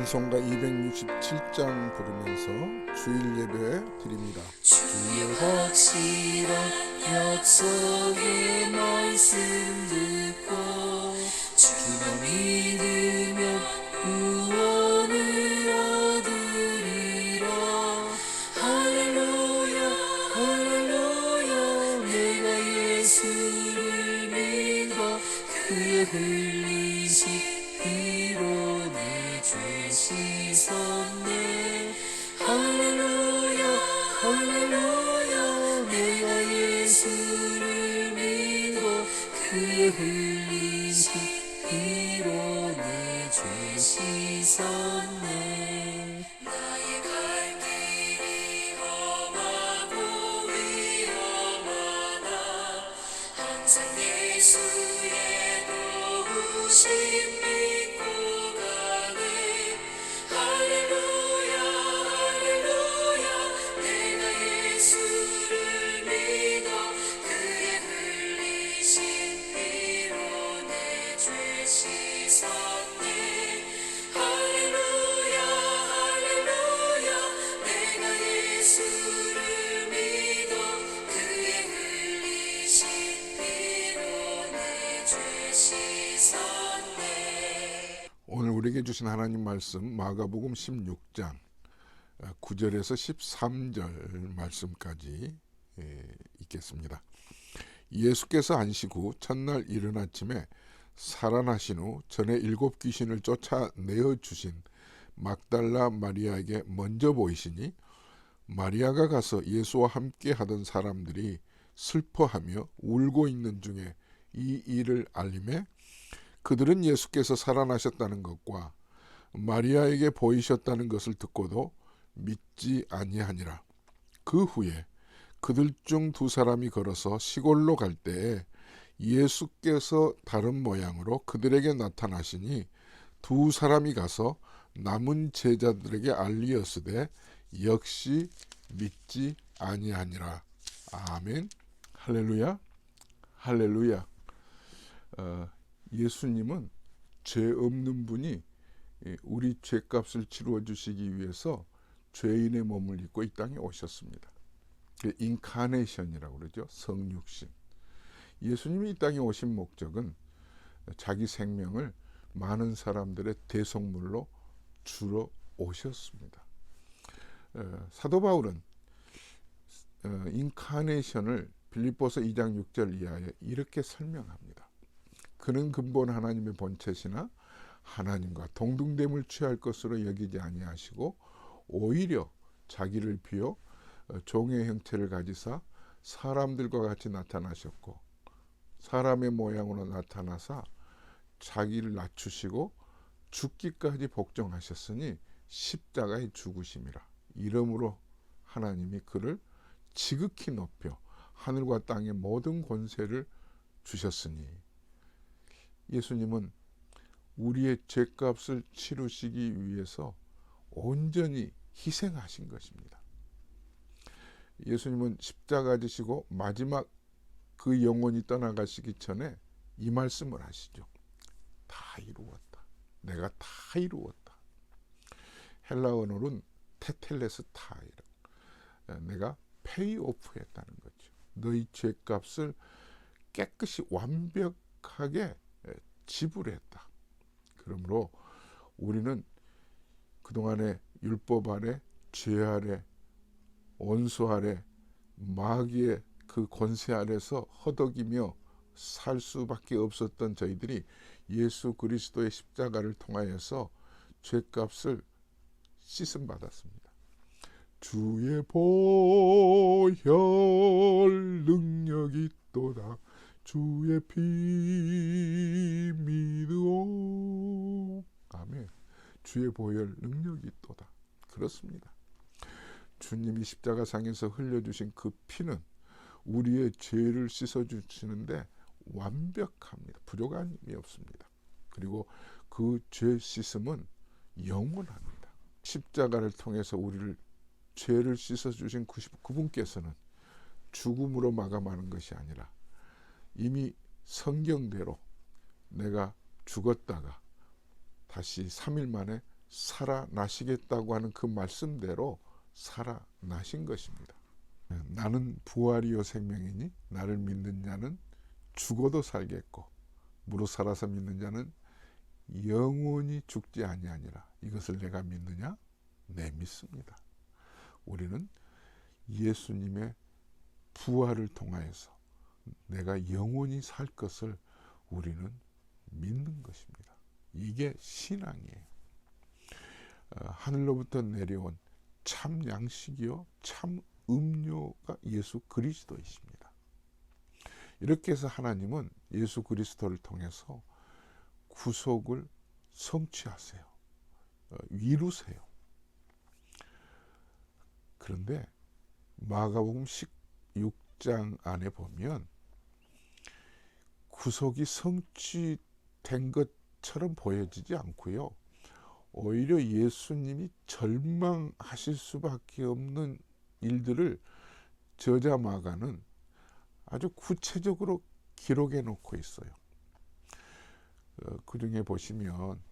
찬송가 267장 부르면서 주일 예배 드립니다. 주의 확실한 약속의 말씀 듣고 주만 믿으면 구원을 얻으리라. 할렐루야 할렐루야. 내가 예수를 믿어 그의 흘리신 피로 내 죄 씻었네. 할렐루야 할렐루야. 내가 예수를 믿어 그의 흘리신 피로 내 죄 씻었네. 나의 갈 길이 험하고 위험하나 항상 예수의 도우심 믿고 가네. 할렐루야 할렐루야. 내가 예수를 믿어 그의 흘리신 피로 내 죄 씻었네. 할렐루야 할렐루야. 내가 예수를 믿어 그의 흘리신 피로 내 죄 씻었네. 오늘 우리에게 주신 하나님 말씀 마가복음 16장 9절에서 13절 말씀까지 읽겠습니다. 예수께서 안식 후 첫날 이른 아침에 살아나신 후 전에 7 귀신을 쫓아내어 주신 막달라 마리아에게 먼저 보이시니 마리아가 가서 예수와 함께 하던 사람들이 슬퍼하며 울고 있는 중에 이 일을 알림해 그들은 예수께서 살아나셨다는 것과 마리아에게 보이셨다는 것을 듣고도 믿지 아니하니라. 그 후에 그들 중 2 사람이 걸어서 시골로 갈 때에 예수께서 다른 모양으로 그들에게 나타나시니 2 사람이 가서 남은 제자들에게 알리었으되 역시 믿지 아니하니라. 아멘. 할렐루야. 할렐루야. 예수님은 죄 없는 분이 우리 죄값을 치루어 주시기 위해서 죄인의 몸을 입고 이 땅에 오셨습니다. 인카네이션이라고 그러죠. 성육신. 예수님이 이 땅에 오신 목적은 자기 생명을 많은 사람들의 대속물로 주러 오셨습니다. 사도 바울은 인카네이션을 빌립보서 2장 6절 이하에 이렇게 설명합니다. 그는 근본 하나님의 본체시나 하나님과 동등됨을 취할 것으로 여기지 아니하시고 오히려 자기를 비워 종의 형체를 가지사 사람들과 같이 나타나셨고 사람의 모양으로 나타나사 자기를 낮추시고 죽기까지 복종하셨으니 십자가에 죽으심이라. 이러므로 하나님이 그를 지극히 높여 하늘과 땅의 모든 권세를 주셨으니. 예수님은 우리의 죄값을 치르시기 위해서 온전히 희생하신 것입니다. 예수님은 십자가 지시고 마지막 그 영혼이 떠나가시기 전에 이 말씀을 하시죠. 다 이루었다. 내가 다 이루었다. 헬라어로는 테텔레스타이라. 내가 페이오프 했다는 거죠. 너희 죄값을 깨끗이 완벽하게 지불했다. 그러므로 우리는 그동안의 율법 아래, 죄 아래, 원수 아래, 마귀의 그 권세 아래서 허덕이며 살 수밖에 없었던 저희들이 예수 그리스도의 십자가를 통하여서 죄값을 씻음 받았습니다. 주의 보혈 능력이 있도다. 주의 피 믿으오. 아멘. 주의 보혈 능력이 있도다. 그렇습니다. 주님이 십자가상에서 흘려주신 그 피는 우리의 죄를 씻어주시는데 완벽합니다. 부족함이 없습니다. 그리고 그 죄 씻음은 영원합니다. 십자가를 통해서 우리를 죄를 씻어주신 그분께서는 죽음으로 마감하는 것이 아니라 이미 성경대로 내가 죽었다가 다시 3일 만에 살아나시겠다고 하는 그 말씀대로 살아나신 것입니다. 나는 부활이요 생명이니 나를 믿는 자는 죽어도 살겠고 무릇 살아서 믿는 자는 영원히 죽지 아니하니라. 이것을 내가 믿느냐? 네, 믿습니다. 우리는 예수님의 부활을 통하여서 내가 영원히 살 것을 우리는 믿는 것입니다. 이게 신앙이에요. 하늘로부터 내려온 참 양식이요 참 음료가 예수 그리스도이십니다. 이렇게 해서 하나님은 예수 그리스도를 통해서 구속을 성취하세요. 이루세요. 그런데 마가복음 16장 안에 보면 구속이 성취된 것처럼 보여지지 않고요. 오히려 예수님이 절망하실 수밖에 없는 일들을 저자 마가는 아주 구체적으로 기록해 놓고 있어요. 그 중에 보시면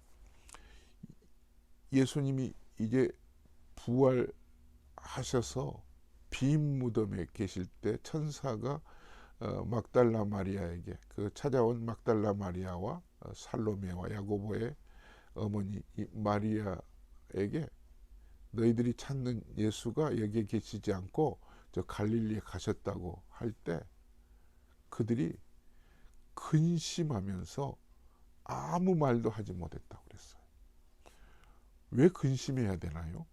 예수님이 이제 부활하셔서 빈 무덤에 계실 때 천사가 막달라 마리아에게 그 찾아온 막달라 마리아와 살로메와 야고보의 어머니 마리아에게 너희들이 찾는 예수가 여기에 계시지 않고 저 갈릴리에 가셨다고 할 때 그들이 근심하면서 아무 말도 하지 못했다고 그랬어요. 왜 근심해야 되나요?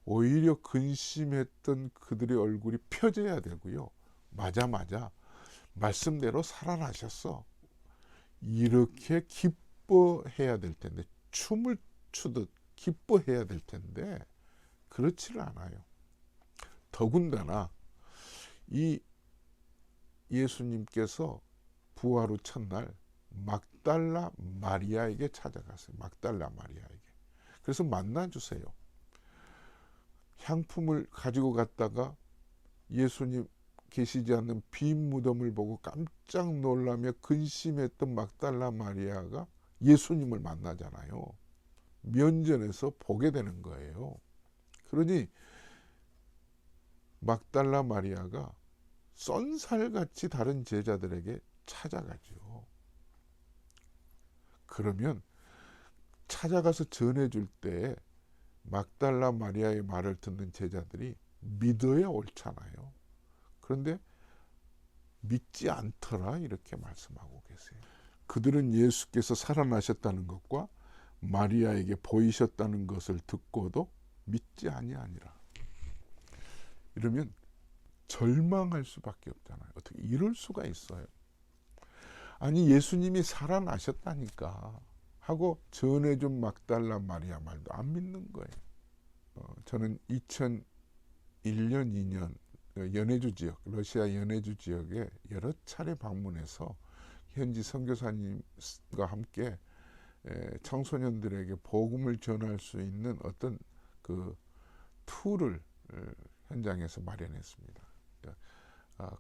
오히려 근심했던 그들의 얼굴이 펴져야 되고요. 맞아 말씀대로 살아나셨어. 이렇게 기뻐해야 될 텐데, 춤을 추듯 기뻐해야 될 텐데 그렇지를 않아요. 더군다나 이 예수님께서 부활 후 첫날 막달라 마리아에게 찾아갔어요. 막달라 마리아에게. 그래서 만나주세요. 향품을 가지고 갔다가 예수님 계시지 않는 빈 무덤을 보고 깜짝 놀라며 근심했던 막달라 마리아가 예수님을 만나잖아요. 면전에서 보게 되는 거예요. 그러니 막달라 마리아가 쏜살같이 다른 제자들에게 찾아가죠. 그러면 찾아가서 전해줄 때 막달라 마리아의 말을 듣는 제자들이 믿어야 옳잖아요. 그런데 믿지 않더라 이렇게 말씀하고 계세요. 그들은 예수께서 살아나셨다는 것과 마리아에게 보이셨다는 것을 듣고도 믿지 아니하니라. 이러면 절망할 수밖에 없잖아요. 어떻게 이럴 수가 있어요? 아니 예수님이 살아나셨다니까 하고 전해준 막달라 마리아 말도 안 믿는 거예요. 저는 2001년 2년 연해주 지역, 러시아 연해주 지역에 여러 차례 방문해서 현지 선교사님과 함께 청소년들에게 복음을 전할 수 있는 어떤 그 툴을 현장에서 마련했습니다.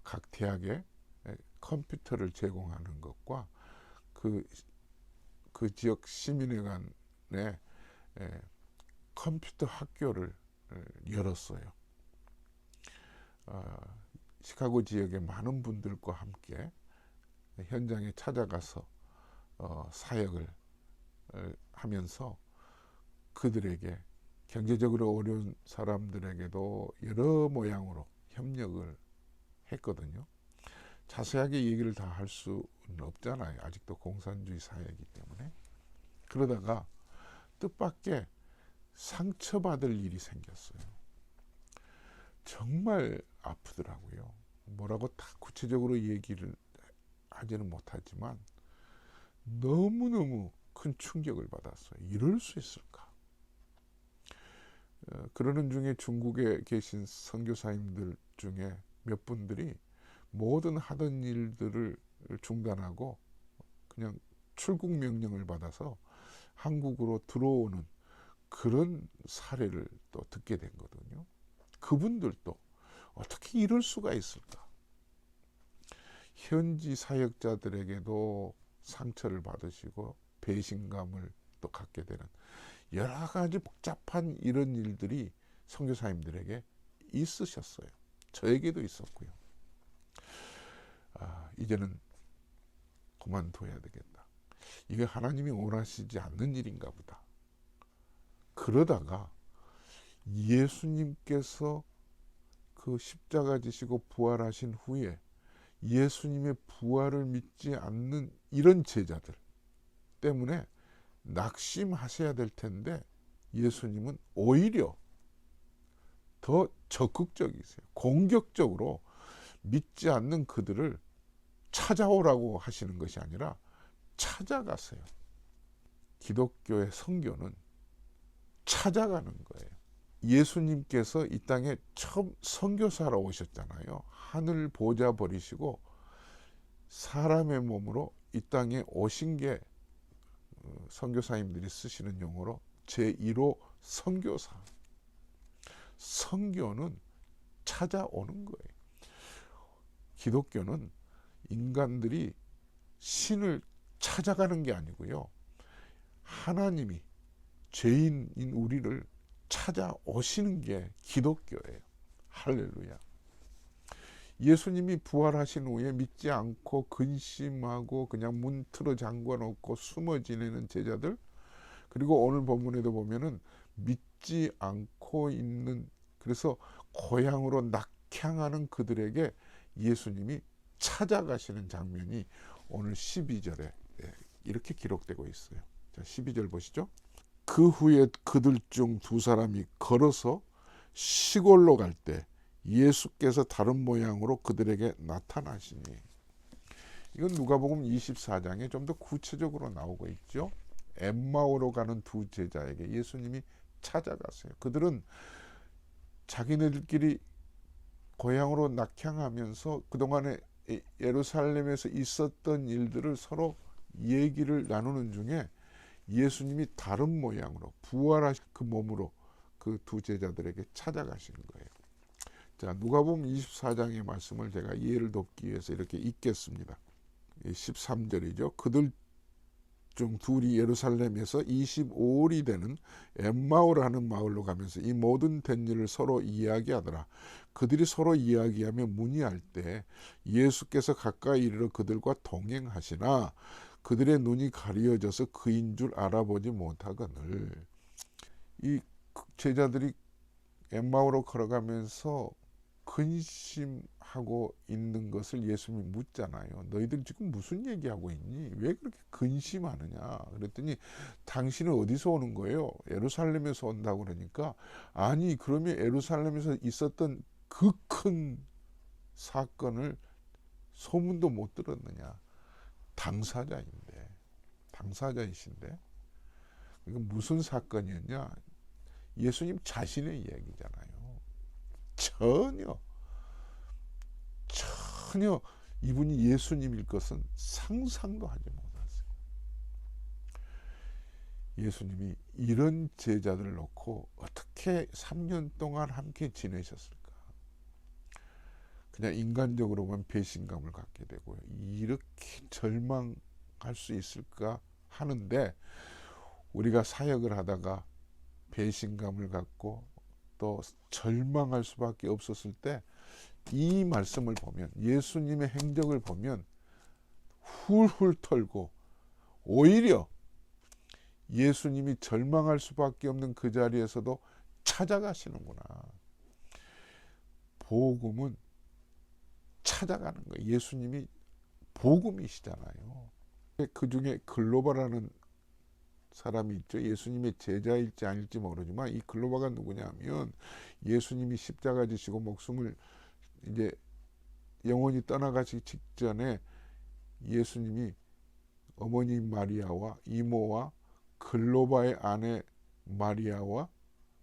각 대학에 컴퓨터를 제공하는 것과 그 지역 시민회관에 컴퓨터 학교를 열었어요. 시카고 지역의 많은 분들과 함께 현장에 찾아가서 사역을 하면서 그들에게 경제적으로 어려운 사람들에게도 여러 모양으로 협력을 했거든요. 자세하게 얘기를 다 할 수는 없잖아요. 아직도 공산주의 사회이기 때문에. 그러다가 뜻밖의 상처받을 일이 생겼어요. 정말 아프더라고요. 뭐라고 다 구체적으로 얘기를 하지는 못하지만 너무너무 큰 충격을 받았어요. 이럴 수 있을까? 그러는 중에 중국에 계신 선교사님들 중에 몇 분들이 모든 하던 일들을 중단하고 그냥 출국 명령을 받아서 한국으로 들어오는 그런 사례를 또 듣게 된 거거든요. 그분들도 어떻게 이럴 수가 있을까? 현지 사역자들에게도 상처를 받으시고 배신감을 또 갖게 되는 여러 가지 복잡한 이런 일들이 선교사님들에게 있으셨어요. 저에게도 있었고요. 이제는 그만둬야 되겠다. 이게 하나님이 원하시지 않는 일인가 보다. 그러다가 예수님께서 그 십자가 지시고 부활하신 후에 예수님의 부활을 믿지 않는 이런 제자들 때문에 낙심하셔야 될 텐데 예수님은 오히려 더 적극적이세요. 공격적으로 믿지 않는 그들을 찾아오라고 하시는 것이 아니라 찾아가세요. 기독교의 선교는 찾아가는 거예요. 예수님께서 이 땅에 처음 선교사로 오셨잖아요. 하늘 보좌 버리시고 사람의 몸으로 이 땅에 오신 게 선교사님들이 쓰시는 용어로 제1호 선교사. 선교는 찾아오는 거예요. 기독교는 인간들이 신을 찾아가는 게 아니고요. 하나님이 죄인인 우리를 찾아오시는 게 기독교예요. 할렐루야. 예수님이 부활하신 후에 믿지 않고 근심하고 그냥 문 틀어 잠궈 놓고 숨어 지내는 제자들, 그리고 오늘 본문에도 보면은 믿지 않고 있는, 그래서 고향으로 낙향하는 그들에게 예수님이 찾아가시는 장면이 오늘 12절에 이렇게 기록되고 있어요. 자, 12절 보시죠. 그 후에 그들 중 두 사람이 걸어서 시골로 갈 때 예수께서 다른 모양으로 그들에게 나타나시니. 이건 누가복음 24장에 좀 더 구체적으로 나오고 있죠. 엠마오로 가는 두 제자에게 예수님이 찾아가세요. 그들은 자기네들끼리 고향으로 낙향하면서 그동안에 예루살렘에서 있었던 일들을 서로 얘기를 나누는 중에 예수님이 다른 모양으로 부활하신 그 몸으로 그 두 제자들에게 찾아가시는 거예요. 자, 누가복음 24장의 말씀을 제가 이해를 돕기 위해서 이렇게 읽겠습니다. 13절이죠. 그들 중 둘이 예루살렘에서 25일이 되는 엠마오라는 마을로 가면서 이 모든 된 일을 서로 이야기하더라. 그들이 서로 이야기하며 문의할 때 예수께서 가까이 이르러 그들과 동행하시나 그들의 눈이 가려져서 그인 줄 알아보지 못하거늘. 이 제자들이 엠마오로 걸어가면서 근심하고 있는 것을 예수님이 묻잖아요. 너희들 지금 무슨 얘기하고 있니? 왜 그렇게 근심하느냐? 그랬더니 당신은 어디서 오는 거예요? 예루살렘에서 온다고 그러니까, 아니 그러면 예루살렘에서 있었던 그 큰 사건을 소문도 못 들었느냐? 당사자이신데 이건 무슨 사건이었냐? 예수님 자신의 이야기잖아요. 전혀 이분이 예수님일 것은 상상도 하지 못했어요. 예수님이 이런 제자들을 놓고 어떻게 3년 동안 함께 지내셨을까? 그냥 인간적으로 보면 배신감을 갖게 되고요. 이렇게 절망할 수 있을까 하는데, 우리가 사역을 하다가 배신감을 갖고 또 절망할 수밖에 없었을 때 이 말씀을 보면, 예수님의 행적을 보면 훌훌 털고 오히려 예수님이 절망할 수밖에 없는 그 자리에서도 찾아가시는구나. 복음은 찾아가는 거예요. 예수님이 복음이시잖아요. 그 중에 글로바라는 사람이 있죠. 예수님의 제자일지 아닐지 모르지만 이 글로바가 누구냐 하면, 예수님이 십자가 지시고 목숨을 이제 영원히 떠나가시기 직전에 예수님이 어머니 마리아와 이모와 글로바의 아내 마리아와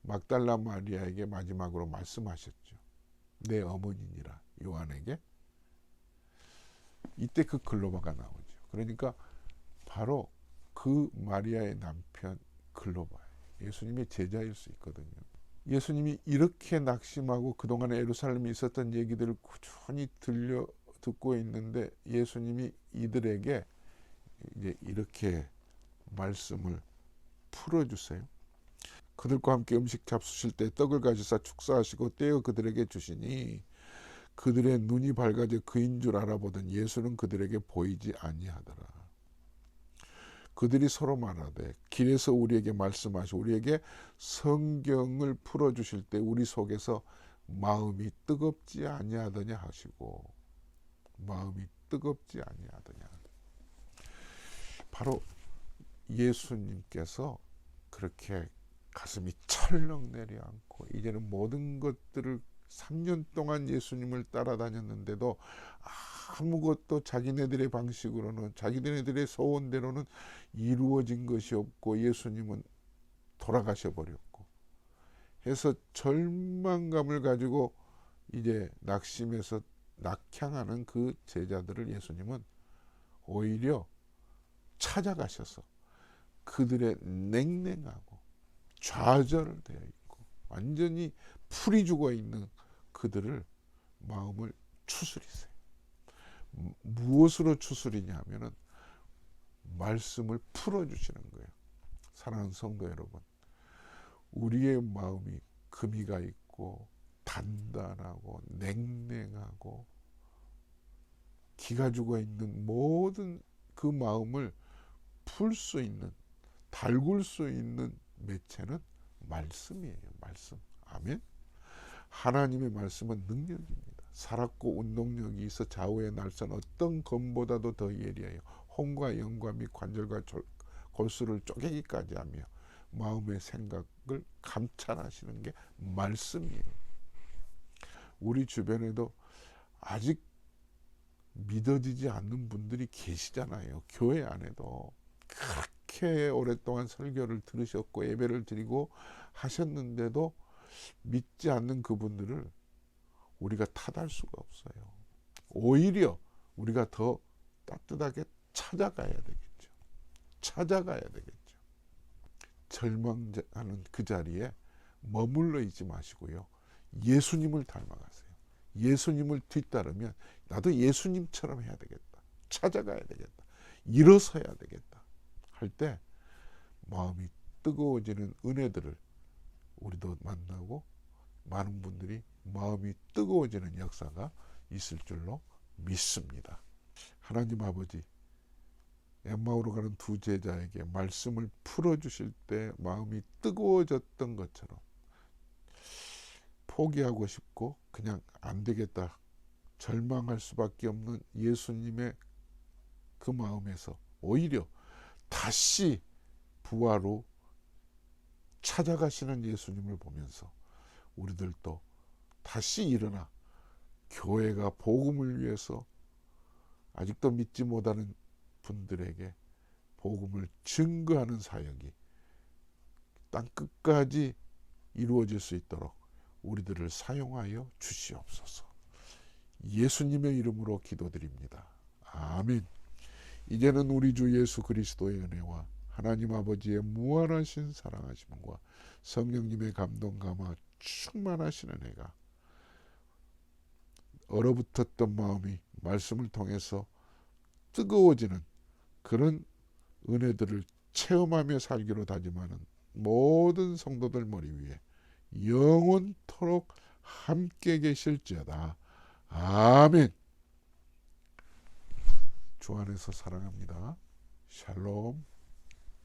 막달라 마리아에게 마지막으로 말씀하셨죠. 내 어머니니라, 요한에게. 이때 그 글로바가 나오죠. 그러니까 바로 그 마리아의 남편 글로바예요. 예수님의 제자일 수 있거든요. 예수님이 이렇게 낙심하고 그동안에 예루살렘에 있었던 얘기들을 꾸준히 듣고 있는데, 예수님이 이들에게 이제 이렇게 말씀을 풀어주세요. 그들과 함께 음식 잡수실 때 떡을 가지사 축사하시고 떼어 그들에게 주시니 그들의 눈이 밝아져 그인 줄 알아보던 예수는 그들에게 보이지 아니하더라. 그들이 서로 말하되 길에서 우리에게 말씀하시고 우리에게 성경을 풀어주실 때 우리 속에서 마음이 뜨겁지 아니하더냐 하시고, 마음이 뜨겁지 아니하더냐. 바로 예수님께서 그렇게 가슴이 철렁 내려앉고 이제는 모든 것들을 3년 동안 예수님을 따라다녔는데도 아무것도 자기네들의 방식으로는, 자기네들의 소원대로는 이루어진 것이 없고 예수님은 돌아가셔 버렸고 해서 절망감을 가지고 이제 낙심해서 낙향하는 그 제자들을 예수님은 오히려 찾아가셔서 그들의 냉랭하고 좌절되어 있고 완전히 풀이 죽어 있는 그들을 마음을 추스리세요. 무엇으로 추스리냐 하면은 말씀을 풀어주시는 거예요. 사랑하는 성도 여러분, 우리의 마음이 금이가 있고 단단하고 냉랭하고 기가 죽어 있는 모든 그 마음을 풀 수 있는, 달굴 수 있는 매체는 말씀이에요. 말씀. 아멘. 하나님의 말씀은 능력입니다. 살았고 운동력이 있어 좌우의 날선 어떤 검보다도 더 예리해요. 혼과 영과 및 관절과 골수를 쪼개기까지 하며 마음의 생각을 감찰하시는 게 말씀이에요. 우리 주변에도 아직 믿어지지 않는 분들이 계시잖아요. 교회 안에도 그렇게 오랫동안 설교를 들으셨고 예배를 드리고 하셨는데도 믿지 않는 그분들을 우리가 탓할 수가 없어요. 오히려 우리가 더 따뜻하게 찾아가야 되겠죠. 찾아가야 되겠죠. 절망하는 그 자리에 머물러 있지 마시고요. 예수님을 닮아가세요. 예수님을 뒤따르면 나도 예수님처럼 해야 되겠다. 찾아가야 되겠다. 일어서야 되겠다. 할 때 마음이 뜨거워지는 은혜들을 우리도 만나고 많은 분들이 마음이 뜨거워지는 역사가 있을 줄로 믿습니다. 하나님 아버지, 엠마오로 가는 두 제자에게 말씀을 풀어주실 때 마음이 뜨거워졌던 것처럼 포기하고 싶고 그냥 안 되겠다 절망할 수밖에 없는 예수님의 그 마음에서 오히려 다시 부활로 찾아가시는 예수님을 보면서 우리들도 다시 일어나 교회가 복음을 위해서 아직도 믿지 못하는 분들에게 복음을 증거하는 사역이 땅 끝까지 이루어질 수 있도록 우리들을 사용하여 주시옵소서. 예수님의 이름으로 기도드립니다. 아멘. 이제는 우리 주 예수 그리스도의 은혜와 하나님 아버지의 무한하신 사랑하심과 성령님의 감동 감화 충만하신 은혜가 얼어붙었던 마음이 말씀을 통해서 뜨거워지는 그런 은혜들을 체험하며 살기로 다짐하는 모든 성도들 머리 위에 영원토록 함께 계실지어다. 아멘. 주 안에서 사랑합니다. 샬롬.